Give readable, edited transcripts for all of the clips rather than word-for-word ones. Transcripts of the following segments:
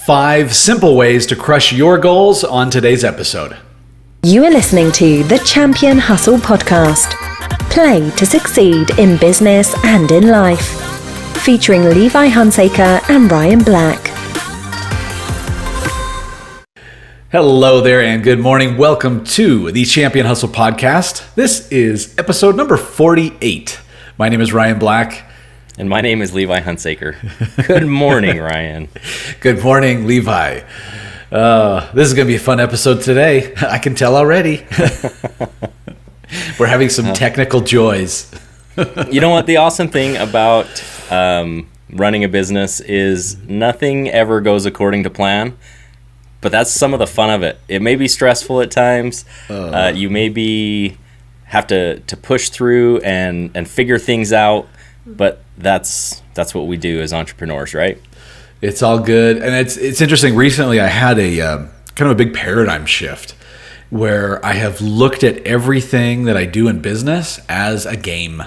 5 simple ways to crush your goals on today's episode. You are listening to the Champion Hustle Podcast. Play to succeed in business and in life. Featuring Levi Hunsaker and Ryan Black. Hello there and good morning. Welcome to the Champion Hustle Podcast. This is episode number 48. My name is Ryan Black. And my name is Levi Hunsaker. Good morning, Ryan. Good morning, Levi. This is going to be a fun episode today. I can tell already. We're having some technical joys. You know what? The awesome thing about running a business is nothing ever goes according to plan. But that's some of the fun of it. It may be stressful at times. You may have to push through and figure things out. But that's what we do as entrepreneurs, right? It's all good. And it's interesting. Recently, I had a kind of a big paradigm shift where I have looked at everything that I do in business as a game.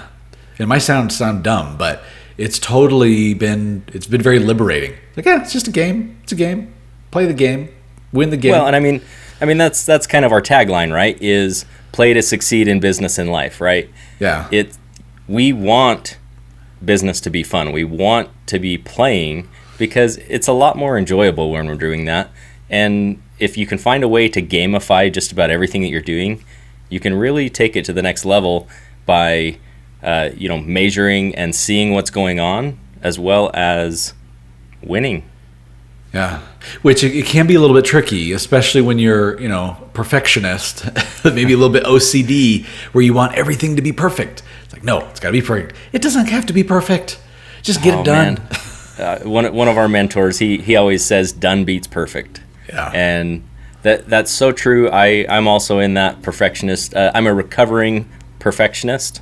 It might sound dumb, but it's been very liberating. Like, yeah, it's just a game. It's a game. Play the game. Win the game. Well, and I mean that's kind of our tagline, right? Is play to succeed in business and life, right? Yeah. We want business to be fun. We want to be playing because it's a lot more enjoyable when we're doing that. And if you can find a way to gamify just about everything that you're doing, you can really take it to the next level by measuring and seeing what's going on as well as winning. Yeah, which it can be a little bit tricky, especially when you're, perfectionist, maybe a little bit OCD, where you want everything to be perfect. It's like, no, it's got to be perfect. It doesn't have to be perfect. Just get it done. One of our mentors, he always says, done beats perfect. Yeah. And that's so true. I'm also in that perfectionist. I'm a recovering perfectionist.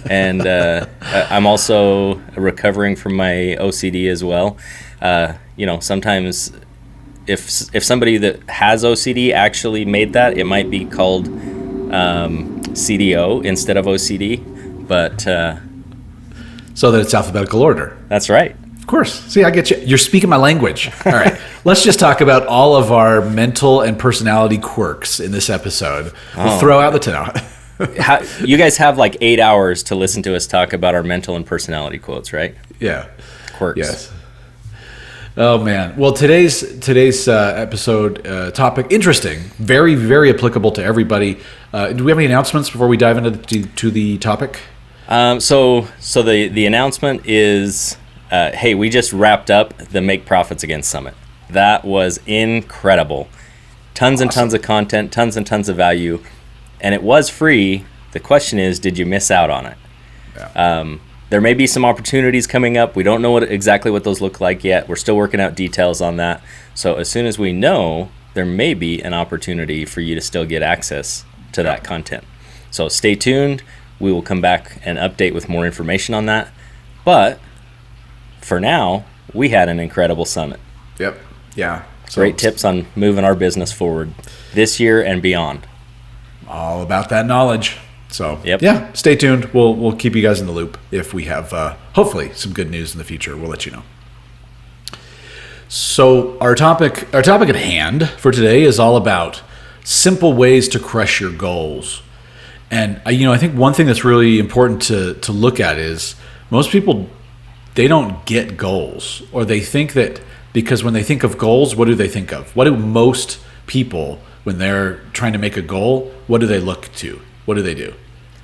And I'm also recovering from my OCD as well. Sometimes if somebody that has OCD actually made that, it might be called CDO instead of OCD, but so that it's alphabetical order. That's right. Of course. See, I get you. You're speaking my language. All right. Let's just talk about all of our mental and personality quirks in this episode. We'll throw out the You guys have like 8 hours to listen to us talk about our mental and personality quotes, right? Yeah. Quirks. Yes. Oh man! Well, today's episode topic, interesting, very, very applicable to everybody. Do we have any announcements before we dive into the topic? So the announcement is, hey, we just wrapped up the Make Profits Again Summit. That was incredible. Tons and tons of content, tons and tons of value, and it was free. The question is, did you miss out on it? Yeah. There may be some opportunities coming up. We don't know exactly what those look like yet. We're still working out details on that. So as soon as we know, there may be an opportunity for you to still get access to that content. So stay tuned. We will come back and update with more information on that. But for now, we had an incredible summit. Yep. Yeah. Great tips on moving our business forward this year and beyond. All about that knowledge. So, yep. Yeah, stay tuned. We'll keep you guys in the loop. If we have, hopefully, some good news in the future, we'll let you know. So our topic at hand for today is all about simple ways to crush your goals. And, I think one thing that's really important to look at is most people, they don't get goals, or they think that because when they think of goals, what do they think of? What do most people, when they're trying to make a goal, what do they look to? What do they do?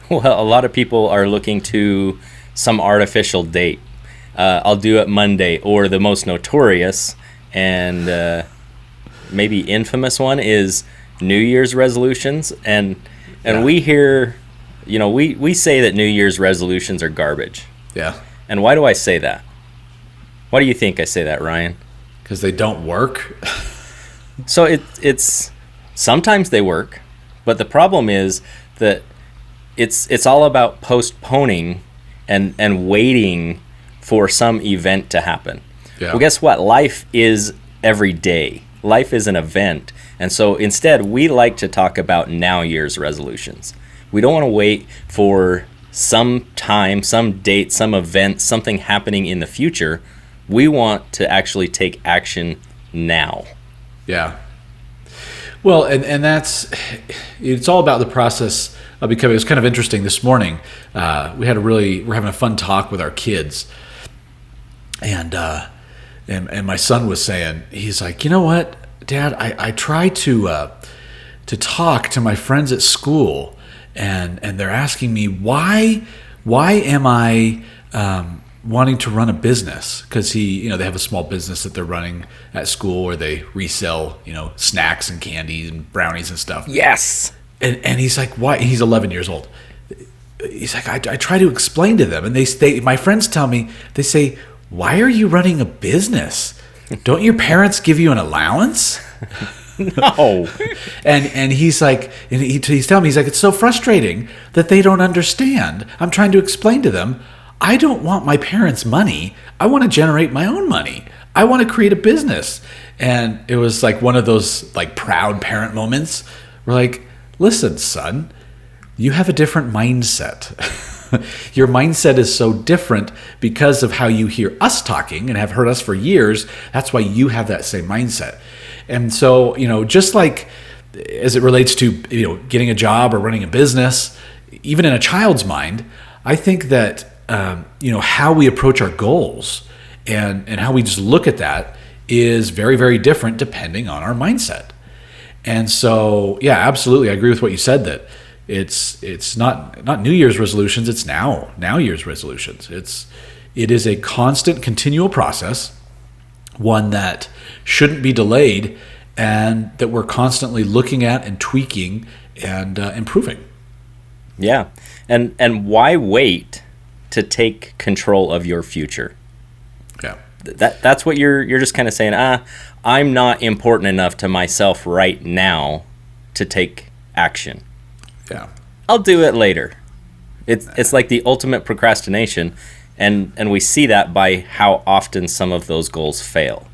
Well, a lot of people are looking to some artificial date. I'll do it Monday, or the most notorious and maybe infamous one is New Year's resolutions. And we hear, we say that New Year's resolutions are garbage. Yeah. And why do I say that? Why do you think I say that, Ryan? Because they don't work. So it's sometimes they work, but the problem is that it's all about postponing and waiting for some event to happen. Yeah. Well, guess what? Life is every day. Life is an event. And so instead, we like to talk about now year's resolutions. We don't want to wait for some time, some date, some event, something happening in the future. We want to actually take action now. Yeah. Well, and it's all about the process of becoming. It was kind of interesting this morning. We're having a fun talk with our kids, and my son was saying, he's like, you know what, Dad, I try to talk to my friends at school, and they're asking me why am I wanting to run a business, because they have a small business that they're running at school where they resell snacks and candies and brownies and stuff. Yes. And he's like, why? He's 11 years old. He's like, I try to explain to them, and my friends tell me, they say, why are you running a business? Don't your parents give you an allowance? No. And he's like, he's telling me, he's like, it's so frustrating that they don't understand. I'm trying to explain to them, I don't want my parents' money. I want to generate my own money. I want to create a business. And it was like one of those like proud parent moments. We're like, listen, son, you have a different mindset. Your mindset is so different because of how you hear us talking and have heard us for years. That's why you have that same mindset. And so, just like as it relates to, getting a job or running a business, even in a child's mind, I think that, how we approach our goals and how we just look at that is very, very different depending on our mindset. And so, yeah, absolutely. I agree with what you said, that it's not New Year's resolutions. It's now year's resolutions. It is a constant, continual process, one that shouldn't be delayed, and that we're constantly looking at and tweaking and improving. Yeah. And why wait to take control of your future? Yeah. That's what you're just kind of saying, I'm not important enough to myself right now to take action. Yeah. I'll do it later. It's like the ultimate procrastination, and we see that by how often some of those goals fail.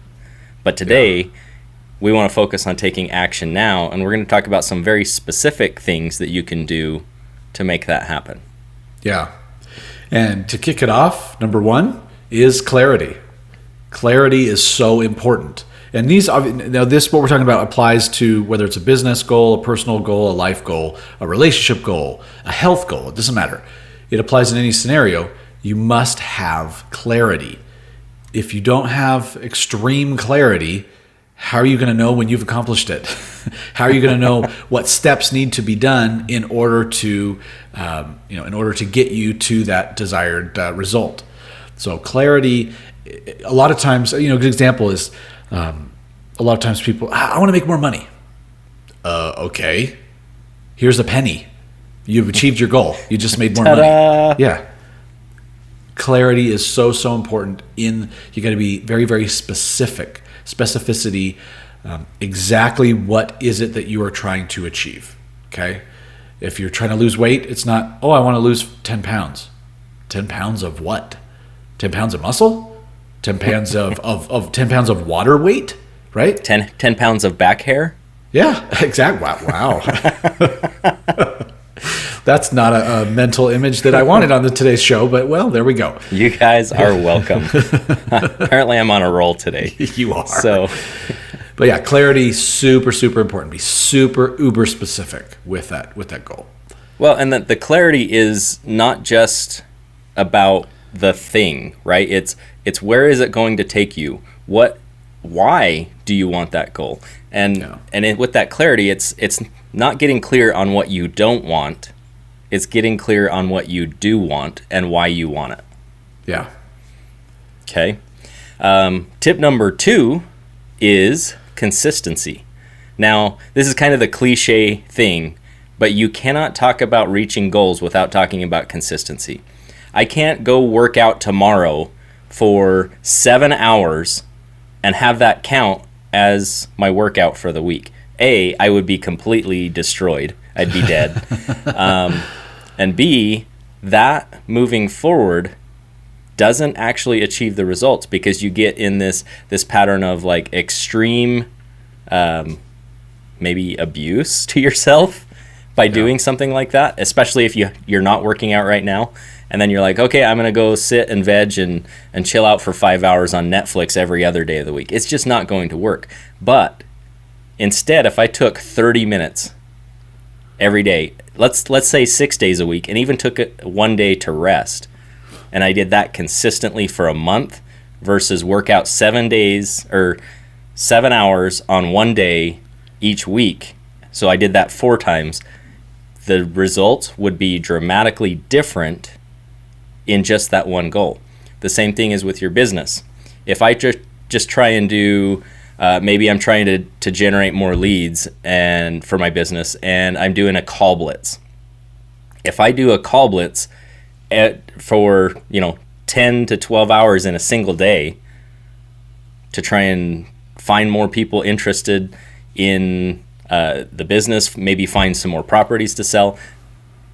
But today, we want to focus on taking action now, and we're going to talk about some very specific things that you can do to make that happen. Yeah. And to kick it off, number one is clarity. Clarity is so important. And what we're talking about applies to whether it's a business goal, a personal goal, a life goal, a relationship goal, a health goal. It doesn't matter. It applies in any scenario. You must have clarity. If you don't have extreme clarity, how are you going to know when you've accomplished it? How are you going to know what steps need to be done in order to get you to that desired result? So clarity. A lot of times, a good example is, a lot of times people, I want to make more money. Okay, here's a penny. You've achieved your goal. You just made more money. Yeah. Clarity is so important. You got to be very, very specific. Specificity, exactly what is it that you are trying to achieve, okay? If you're trying to lose weight, it's not, I want to lose 10 pounds. 10 pounds of what? 10 pounds of muscle? 10 pounds of 10 pounds of water weight, right? 10 pounds of back hair? Yeah, exactly. Wow. That's not a mental image that I wanted on today's show, but well, there we go. You guys are welcome. Apparently I'm on a roll today. You are. So, but yeah, clarity, super, super important. Be super uber specific with that goal. Well, and the clarity is not just about the thing, right? It's where is it going to take you? Why do you want that goal? And with that clarity, it's not getting clear on what you don't want. It's getting clear on what you do want and why you want it. Yeah. Okay. Tip number 2 is consistency. Now, this is kind of the cliche thing, but you cannot talk about reaching goals without talking about consistency. I can't go work out tomorrow for 7 hours and have that count as my workout for the week. I would be completely destroyed. I'd be dead. And B, that moving forward doesn't actually achieve the results, because you get in this pattern of like extreme maybe abuse to yourself by doing something like that, especially if you're not working out right now, and then you're like, okay, I'm going to go sit and veg and chill out for 5 hours on Netflix every other day of the week. It's just not going to work. But instead, if I took 30 minutes every day, let's say 6 days a week, and even took it one day to rest, and I did that consistently for a month versus work out 7 days or 7 hours on one day each week. So I did that 4 times. The results would be dramatically different in just that one goal. The same thing is with your business. If I just try and do, maybe I'm trying to generate more leads and for my business, and I'm doing a call blitz. If I do a call blitz for 10 to 12 hours in a single day to try and find more people interested in the business, maybe find some more properties to sell,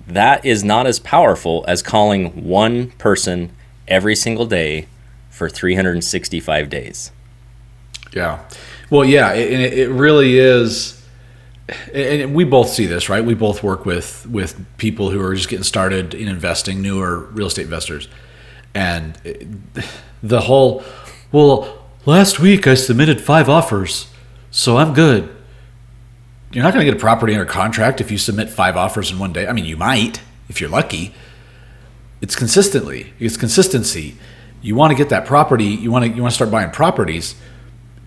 that is not as powerful as calling one person every single day for 365 days. Yeah. Well, yeah, it really is. And we both see this, right? We both work with people who are just getting started in investing, newer real estate investors. And the whole, well, last week I submitted 5 offers, so I'm good. You're not going to get a property under contract if you submit 5 offers in one day. I mean, you might if you're lucky. It's consistency. You want to get that property. You want to start buying properties.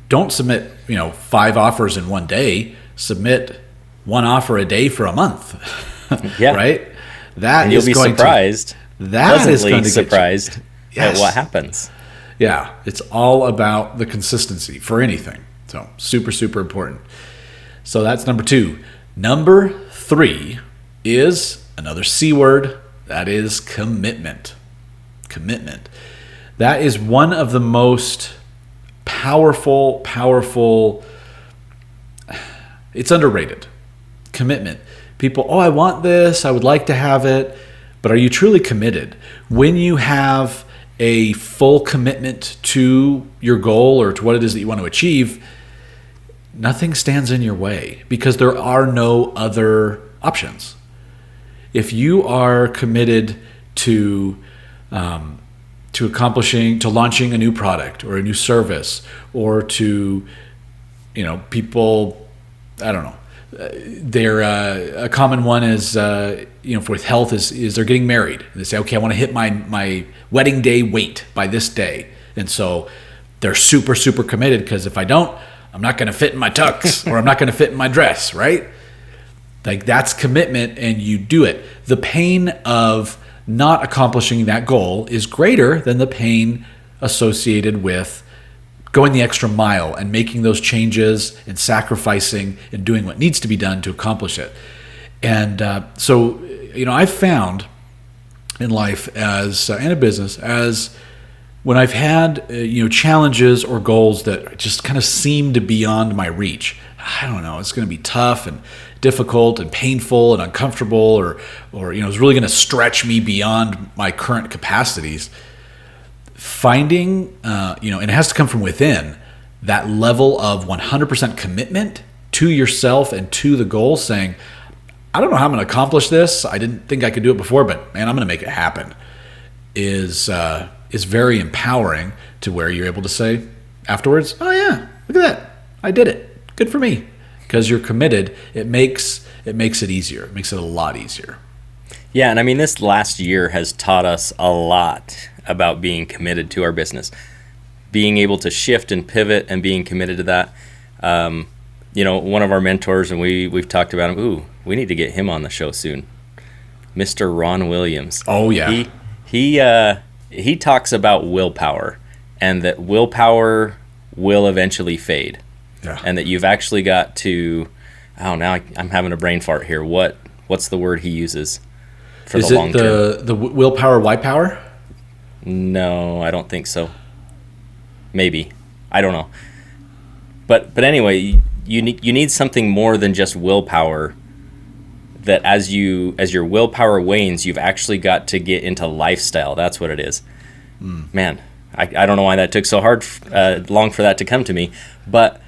Don't submit 5 offers in one day. Submit 1 offer a day for a month. Yeah. Right. That and you'll be surprised. Pleasantly surprised yes. at what happens. Yeah, it's all about the consistency for anything. So super, super important. So that's number 2. Number 3 is another C word. That is commitment. Commitment. That is one of the most powerful, it's underrated. Commitment. People, I want this. I would like to have it. But are you truly committed? When you have a full commitment to your goal or to what it is that you want to achieve, nothing stands in your way because there are no other options. If you are committed to launching a new product or a new service, or to, people, I don't know. A common one is, with health is they're getting married. They say, okay, I want to hit my wedding day weight by this day. And so they're super, super committed because if I don't, I'm not going to fit in my tux or I'm not going to fit in my dress, right? Like that's commitment and you do it. The pain of not accomplishing that goal is greater than the pain associated with going the extra mile and making those changes and sacrificing and doing what needs to be done to accomplish it. And so I've found in life and a business as when I've had challenges or goals that just kind of seem to be beyond my reach. I don't know, it's going to be tough and difficult and painful and uncomfortable, or it's really going to stretch me beyond my current capacities. Finding, and it has to come from within, that level of 100% commitment to yourself and to the goal, saying, I don't know how I'm going to accomplish this. I didn't think I could do it before, but man, I'm going to make it happen, is very empowering, to where you're able to say afterwards, oh yeah, look at that. I did it. Good for me. Because you're committed, it makes it easier. It makes it a lot easier. Yeah, and I mean, this last year has taught us a lot about being committed to our business, being able to shift and pivot and being committed to that. One of our mentors, and we've talked about him. Ooh, we need to get him on the show soon. Mr. Ron Williams. Oh yeah. He talks about willpower, and that willpower will eventually fade. Yeah. And that you've actually got to, now I'm having a brain fart here. What's the word he uses for the long term? Is it the willpower, white power? No, I don't think so. Maybe. I don't know. But anyway, you need something more than just willpower. That as your willpower wanes, you've actually got to get into lifestyle. That's what it is. Man, I don't know why that took so long for that to come to me, but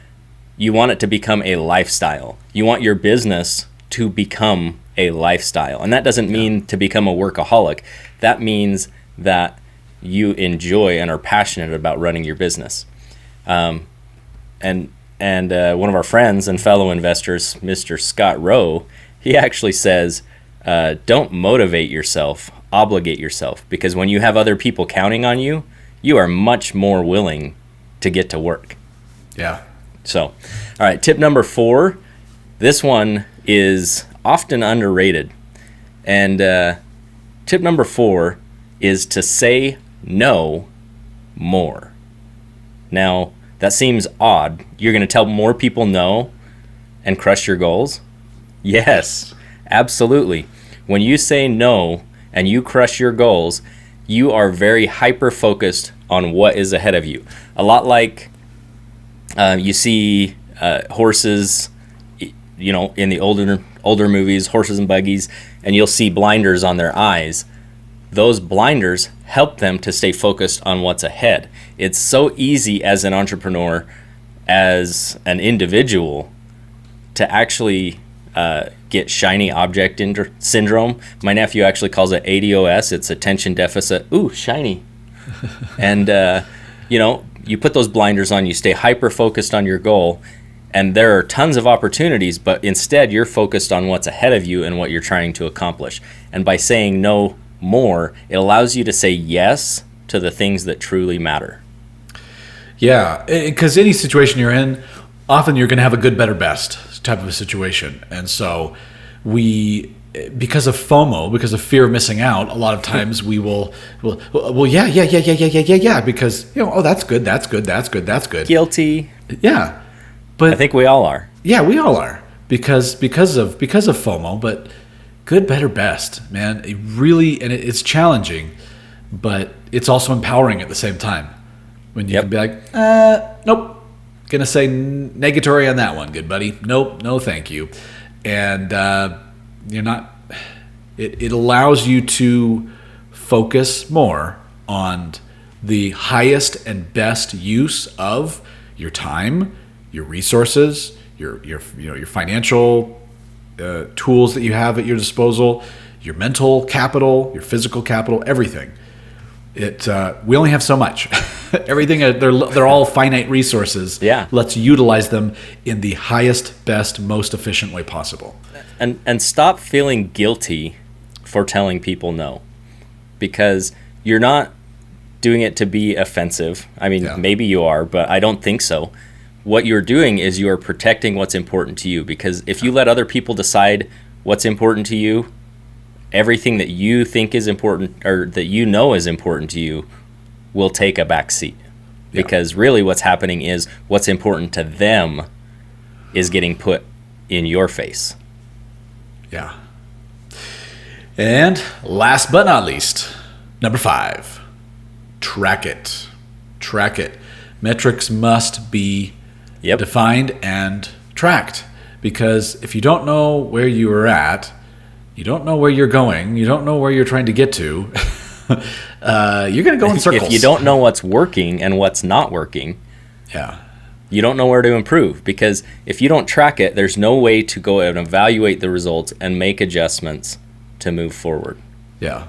you want it to become a lifestyle. You want your business to become a lifestyle. And that doesn't mean to become a workaholic. That means that you enjoy and are passionate about running your business. And one of our friends and fellow investors, Mr. Scott Rowe, he actually says, don't motivate yourself, obligate yourself, because when you have other people counting on you, you are much more willing to get to work. Yeah. So, all right, tip number 4. This one is often underrated. And tip number 4 is to say no more. Now, that seems odd. You're going to tell more people no and crush your goals? Yes, absolutely. When you say no and you crush your goals, you are very hyper-focused on what is ahead of you. A lot like you see horses, you know, in the older movies, horses and buggies, and you'll see blinders on their eyes. Those blinders help them to stay focused on what's ahead. It's so easy as an entrepreneur, as an individual, to actually get shiny object syndrome. My nephew actually calls it ADOS. It's attention deficit. Ooh, shiny. And, you know, you put those blinders on, you stay hyper-focused on your goal, and there are tons of opportunities, but instead you're focused on what's ahead of you and what you're trying to accomplish. And by saying no more, it allows you to say yes to the things that truly matter. Yeah, because any situation you're in, often you're going to have a good, better, best type of a situation. And so because of FOMO, because of fear of missing out, a lot of times we will yeah, because, you know, oh, that's good. Guilty. Yeah. But I think we all are. Yeah, we all are because of FOMO, but good, better, best, man. It's challenging, but it's also empowering at the same time. When you can be like, nope, gonna say negatory on that one, good buddy. Nope, no, thank you. And you're not. It allows you to focus more on the highest and best use of your time, your resources, your financial tools that you have at your disposal, your mental capital, your physical capital, everything. We only have so much. Everything, they're all finite resources. Yeah. Let's utilize them in the highest, best, most efficient way possible. And stop feeling guilty for telling people no, because you're not doing it to be offensive. I mean, maybe you are, but I don't think so. What you're doing is you are protecting what's important to you, because if you let other people decide what's important to you, everything that you think is important or that you know is important to you will take a back seat. Because really what's happening is what's important to them is getting put in your face. Yeah. And last but not least, number 5, track it. Track it. Metrics must be defined and tracked, because if you don't know where you are at, you don't know where you're going, you don't know where you're trying to get to, you're going to go in circles. If you don't know what's working and what's not working, you don't know where to improve, because if you don't track it, there's no way to go and evaluate the results and make adjustments to move forward. Yeah.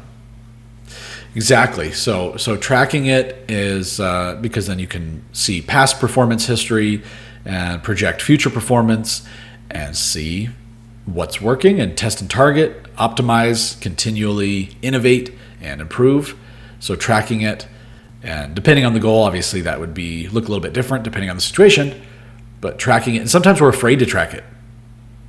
Exactly. So tracking it is because then you can see past performance history and project future performance and see what's working and test and target, optimize, continually innovate and improve. So tracking it, and depending on the goal, obviously that would look a little bit different depending on the situation, but tracking it. And sometimes we're afraid to track it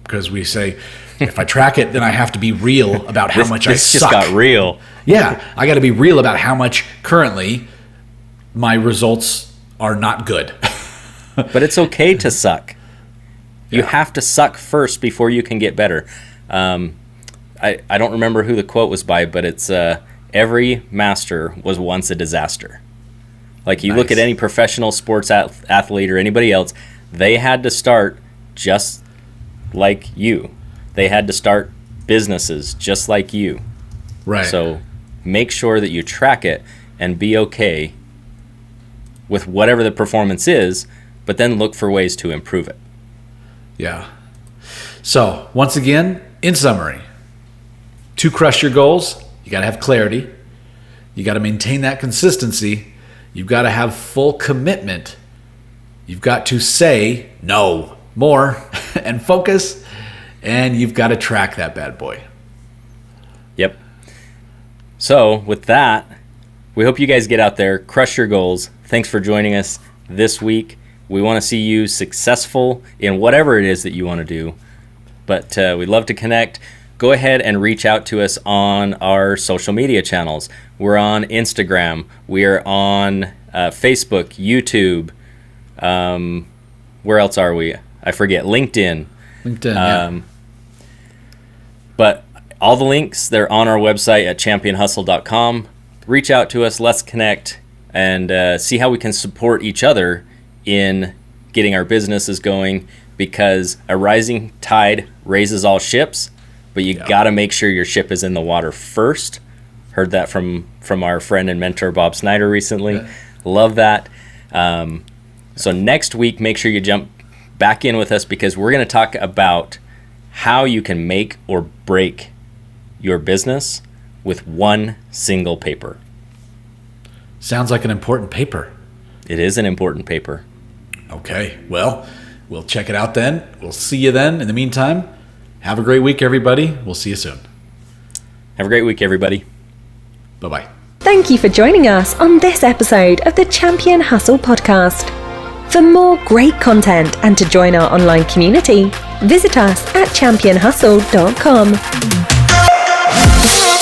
because we say, if I track it, then I have to be real about how much I suck. This just got real. Yeah, I got to be real about how much currently my results are not good. But it's okay to suck. You have to suck first before you can get better. I don't remember who the quote was by, but it's every master was once a disaster. Like you look at any professional sports athlete or anybody else, they had to start just like you. They had to start businesses just like you. Right. So make sure that you track it and be okay with whatever the performance is, but then look for ways to improve it. Yeah. So once again, in summary, To crush your goals, you got to have clarity. You got to maintain that consistency. You've got to have full commitment. You've got to say no more and focus. And you've got to track that bad boy. Yep. So with that, we hope you guys get out there, crush your goals. Thanks for joining us this week. We want to see you successful in whatever it is that you want to do. But we'd love to connect. Go ahead and reach out to us on our social media channels. We're on Instagram. We are on Facebook, YouTube. Where else are we? I forget. LinkedIn. Yeah. But all the links, they're on our website at championhustle.com. Reach out to us. Let's connect and see how we can support each other in getting our businesses going, because a rising tide raises all ships, but you got to make sure your ship is in the water first. Heard that from our friend and mentor Bob Snyder recently. Yeah. Love that. So next week, make sure you jump back in with us, because we're going to talk about how you can make or break your business with one single paper. Sounds like an important paper. It is an important paper. Okay, well, we'll check it out then. We'll see you then. In the meantime, have a great week, everybody. We'll see you soon. Have a great week, everybody. Bye-bye. Thank you for joining us on this episode of the Champion Hustle podcast. For more great content and to join our online community, visit us at championhustle.com.